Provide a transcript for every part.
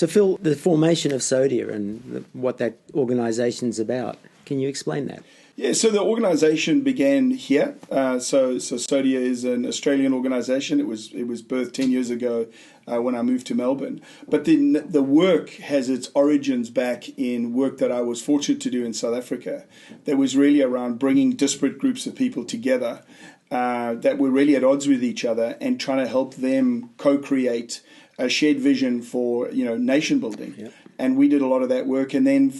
So, Phil, the formation of Sodia and what that organisation's about, can you explain that? Yeah, so the organisation began here. So Sodia is an Australian organisation. It was birthed 10 years ago when I moved to Melbourne. But the work has its origins back in work that I was fortunate to do in South Africa that was really around bringing disparate groups of people together that were really at odds with each other and trying to help them co-create a shared vision for nation building. Yep. And we did a lot of that work. And then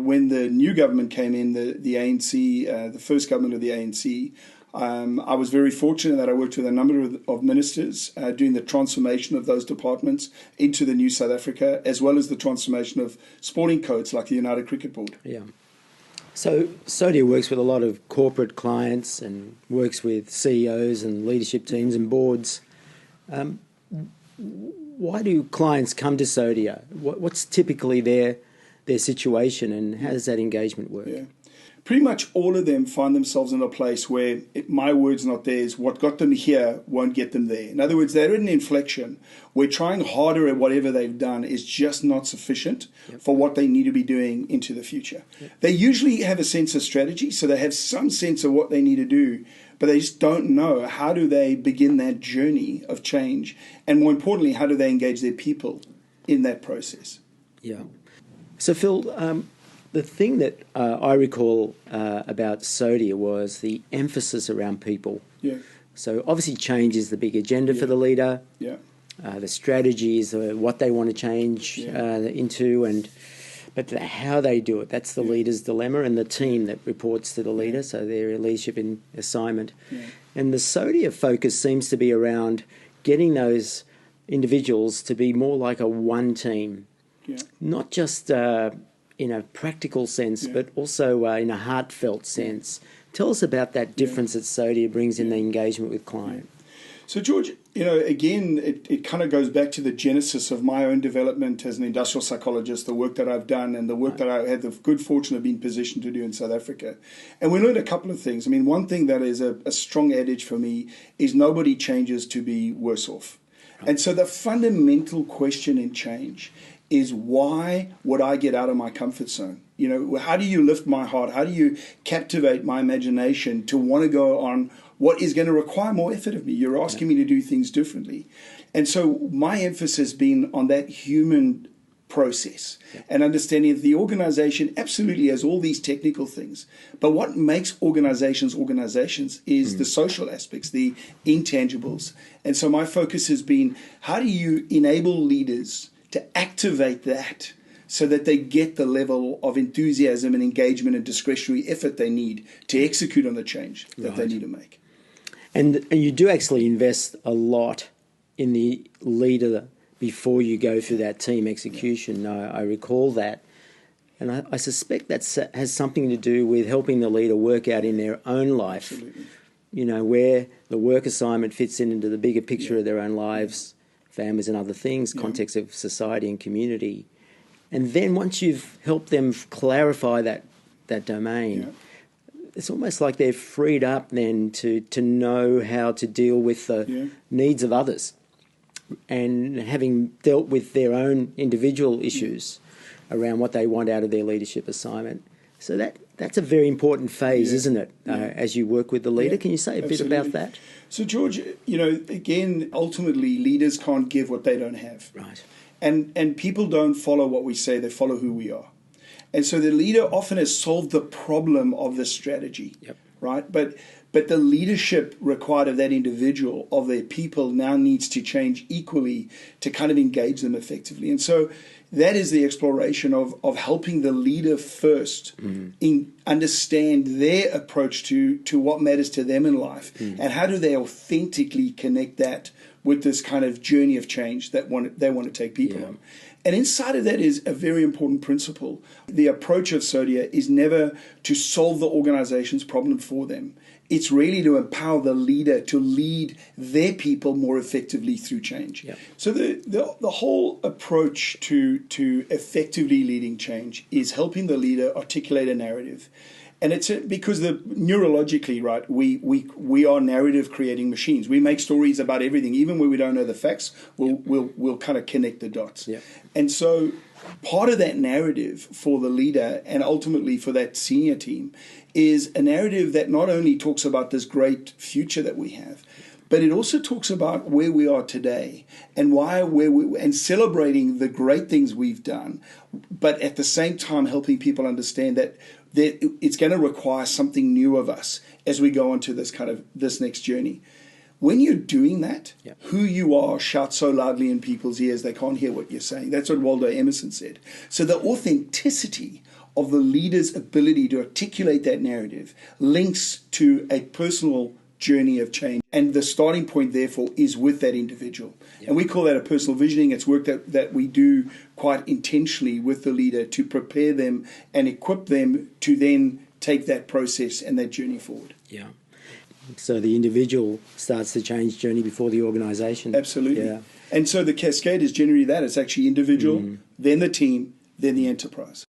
when the new government came in, the ANC, the first government of the ANC, I was very fortunate that I worked with a number of ministers doing the transformation of those departments into the new South Africa, as well as the transformation of sporting codes like the United Cricket Board. Yeah. So Sodia works with a lot of corporate clients and works with CEOs and leadership teams and boards. Why do clients come to Sodia? What's typically their situation, and how does that engagement work? Yeah. Pretty much all of them find themselves in a place where my word's not theirs. What got them here won't get them there. In other words, they're at an inflection where trying harder at whatever they've done is just not sufficient for what they need to be doing into the future. Yep. They usually have a sense of strategy, so they have some sense of what they need to do, but they just don't know how do they begin that journey of change, and more importantly, how do they engage their people in that process. Yeah. So Phil, the thing that I recall about Sodia was the emphasis around people. Yeah. So obviously change is the big agenda for the leader. Yeah. The strategy is what they want to change into, but how they do it, that's the leader's dilemma, and the team that reports to the leader, so their leadership in assignment. Yeah. And the Sodia focus seems to be around getting those individuals to be more like a one team, not just in a practical sense, but also in a heartfelt sense. Tell us about that difference that Sodia brings in the engagement with client. So, George, again, it kind of goes back to the genesis of my own development as an industrial psychologist, the work that I've done and the work that I had the good fortune of being positioned to do in South Africa. And we learned a couple of things. I mean, one thing that is a strong adage for me is nobody changes to be worse off. Right. And so the fundamental question in change is, why would I get out of my comfort zone? How do you lift my heart? How do you captivate my imagination to want to go on what is going to require more effort of me? You're asking me to do things differently. And so my emphasis has been on that human process and understanding that the organization absolutely has all these technical things. But what makes organizations is the social aspects, the intangibles. And so my focus has been, how do you enable leaders to activate that so that they get the level of enthusiasm and engagement and discretionary effort they need to execute on the change that they need to make. And you do actually invest a lot in the leader before you go through that team execution. I recall that. And I suspect that has something to do with helping the leader work out in their own life, where the work assignment fits into the bigger picture of their own lives, families and other things, context of society and community. And then once you've helped them clarify that domain, it's almost like they're freed up then to know how to deal with the needs of others. And having dealt with their own individual issues around what they want out of their leadership assignment. So that's a very important phase, isn't it, as you work with the leader? Can you say a bit about that? So, George, again, ultimately, leaders can't give what they don't have. Right. And people don't follow what we say, they follow who we are. And so the leader often has solved the problem of the strategy, right? But the leadership required of that individual, of their people, now needs to change equally to kind of engage them effectively. And so that is the exploration of helping the leader first in understand their approach to what matters to them in life, and how do they authentically connect that with this kind of journey of change that they want to take people on. And inside of that is a very important principle. The approach of Sodia is never to solve the organization's problem for them. It's really to empower the leader to lead their people more effectively through change. Yep. So the whole approach to effectively leading change is helping the leader articulate a narrative And it's because neurologically, right, we are narrative creating machines. We make stories about everything, even when we don't know the facts. We'll kind of connect the dots. Yeah. And so part of that narrative for the leader and ultimately for that senior team is a narrative that not only talks about this great future that we have, but it also talks about where we are today and and celebrating the great things we've done, but at the same time helping people understand that it's going to require something new of us as we go into this next journey. When you're doing that, who you are shouts so loudly in people's ears they can't hear what you're saying. That's what Waldo Emerson said. So the authenticity of the leader's ability to articulate that narrative links to a personal journey of change. And the starting point, therefore, is with that individual. And we call that a personal visioning. It's work that we do quite intentionally with the leader to prepare them and equip them to then take that process and that journey forward. Yeah. So the individual starts the change journey before the organization. Absolutely. Yeah. And so the cascade is generally that. It's actually individual, then the team, then the enterprise.